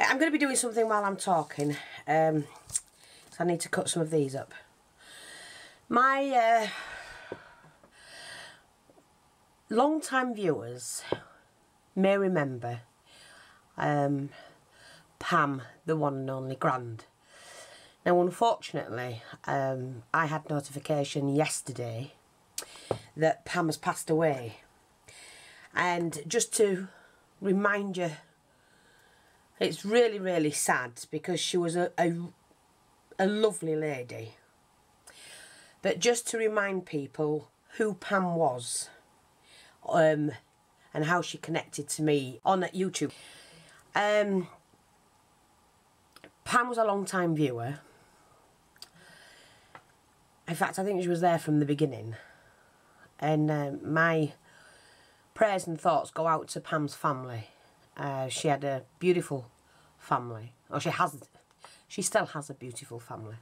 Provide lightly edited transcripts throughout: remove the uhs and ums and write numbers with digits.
I'm going to be doing something while I'm talking, so I need to cut some of these up. My long-time viewers may remember Pam, the one and only Grand. Now, unfortunately, I had notification yesterday that Pam has passed away. And just to remind you, it's really, really sad because she was a lovely lady. But just to remind people who Pam was, and how she connected to me on YouTube. Pam was a long-time viewer. In fact, I think she was there from the beginning. And my prayers and thoughts go out to Pam's family. She had a beautiful family. Or she still has a beautiful family,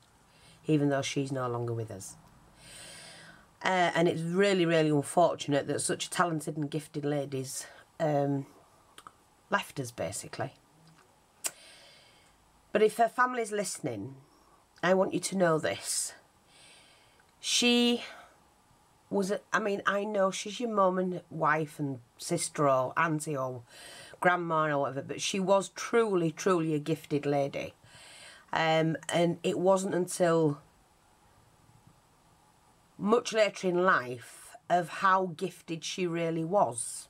even though she's no longer with us. And it's really, really unfortunate that such talented and gifted ladies left us, basically. But if her family's listening, I want you to know this. She was, I mean, I know she's your mum and wife and sister or auntie or grandma or whatever, but she was truly, truly a gifted lady. And it wasn't until much later in life of how gifted she really was.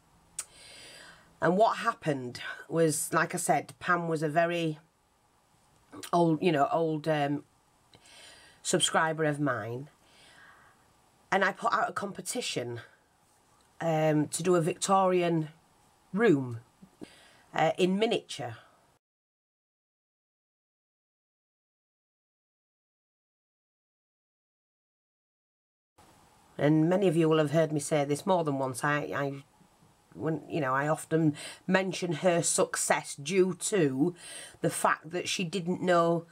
And what happened was, like I said, Pam was a very old, subscriber of mine. And I put out a competition to do a Victorian room in miniature. And many of you will have heard me say this more than once. I often mention her success due to the fact that she didn't know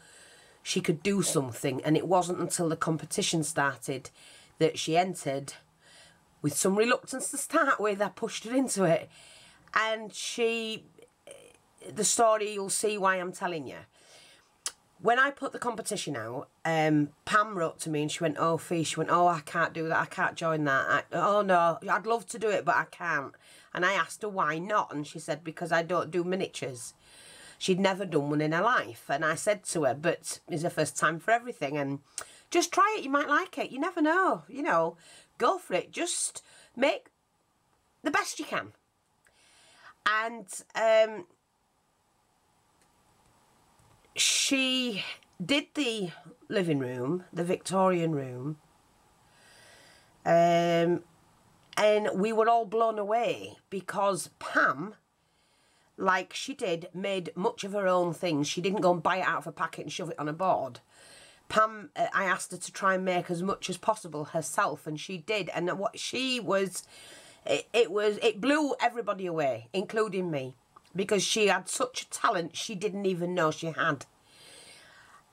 she could do something, and it wasn't until the competition started that she entered, with some reluctance to start with. I pushed her into it, and the story, you'll see why I'm telling you. When I put the competition out, Pam wrote to me and she went, "Oh, Fee," she went, "Oh, I can't do that, I can't join that. Oh no, I'd love to do it, but I can't." And I asked her why not, and she said, "Because I don't do miniatures." She'd never done one in her life. And I said to her, "But it's the first time for everything, and just try it, you might like it. You never know, go for it. Just make the best you can." And she did the living room, the Victorian room, and we were all blown away because Pam, like she did, made much of her own things. She didn't go and buy it out of a packet and shove it on a board. Pam, I asked her to try and make as much as possible herself, and she did. And what she was, it blew everybody away, including me, because she had such a talent she didn't even know she had.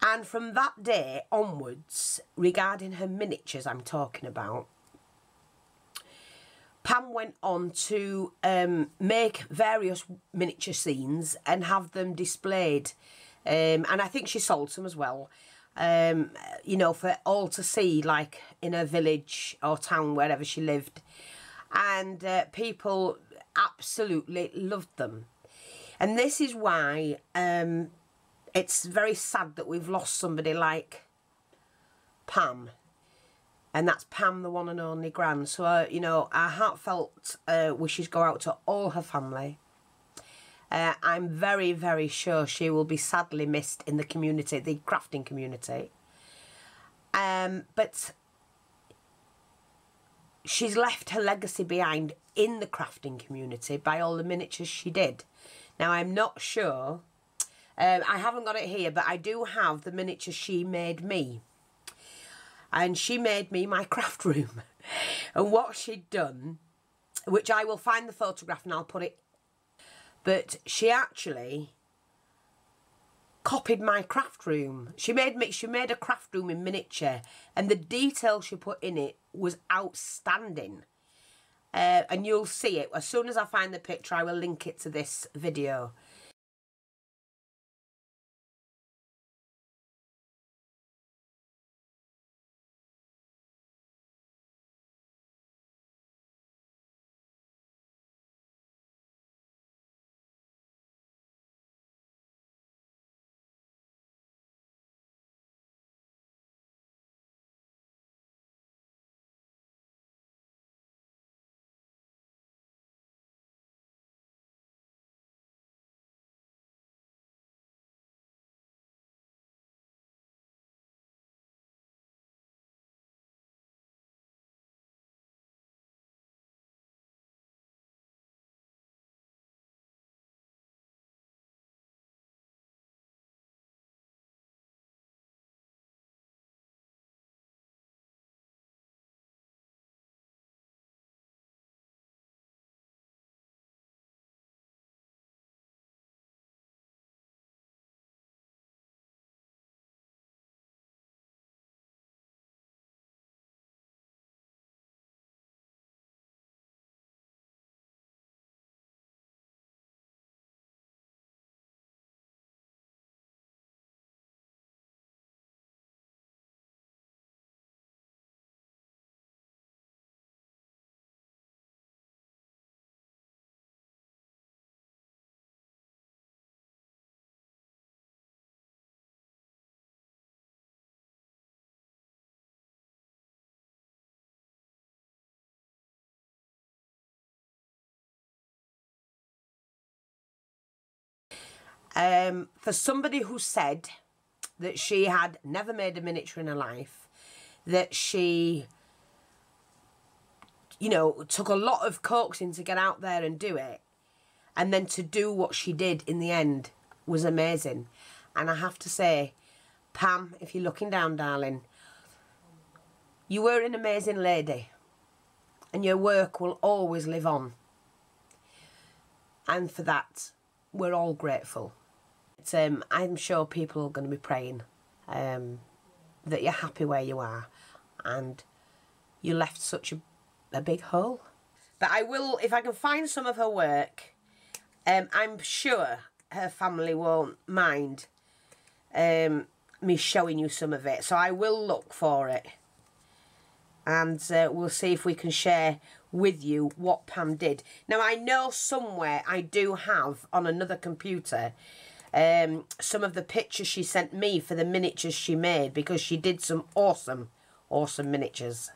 And from that day onwards, regarding her miniatures I'm talking about, Pam went on to make various miniature scenes and have them displayed. And I think she sold some as well, for all to see, like in her village or town, wherever she lived. And people absolutely loved them. And this is why it's very sad that we've lost somebody like Pam. And that's Pam, the one and only Grand. So, our heartfelt wishes go out to all her family. I'm very, very sure she will be sadly missed in the community, the crafting community. But she's left her legacy behind in the crafting community by all the miniatures she did. Now, I'm not sure, I haven't got it here, but I do have the miniature she made me. And she made me my craft room. And what she'd done, which I will find the photograph and I'll put it, but she actually copied my craft room. She made a craft room in miniature, and the detail she put in it was outstanding. And you'll see it as soon as I find the picture. I will link it to this video. For somebody who said that she had never made a miniature in her life, that she, you know, took a lot of coaxing to get out there and do it, and then to do what she did in the end was amazing. And I have to say, Pam, if you're looking down, darling, you were an amazing lady, and your work will always live on. And for that, we're all grateful. I'm sure people are going to be praying that you're happy where you are, and you left such a big hole. But I will, if I can find some of her work, I'm sure her family won't mind me showing you some of it. So I will look for it, and we'll see if we can share with you what Pam did. Now, I know somewhere I do have on another computer some of the pictures she sent me for the miniatures she made, because she did some awesome miniatures.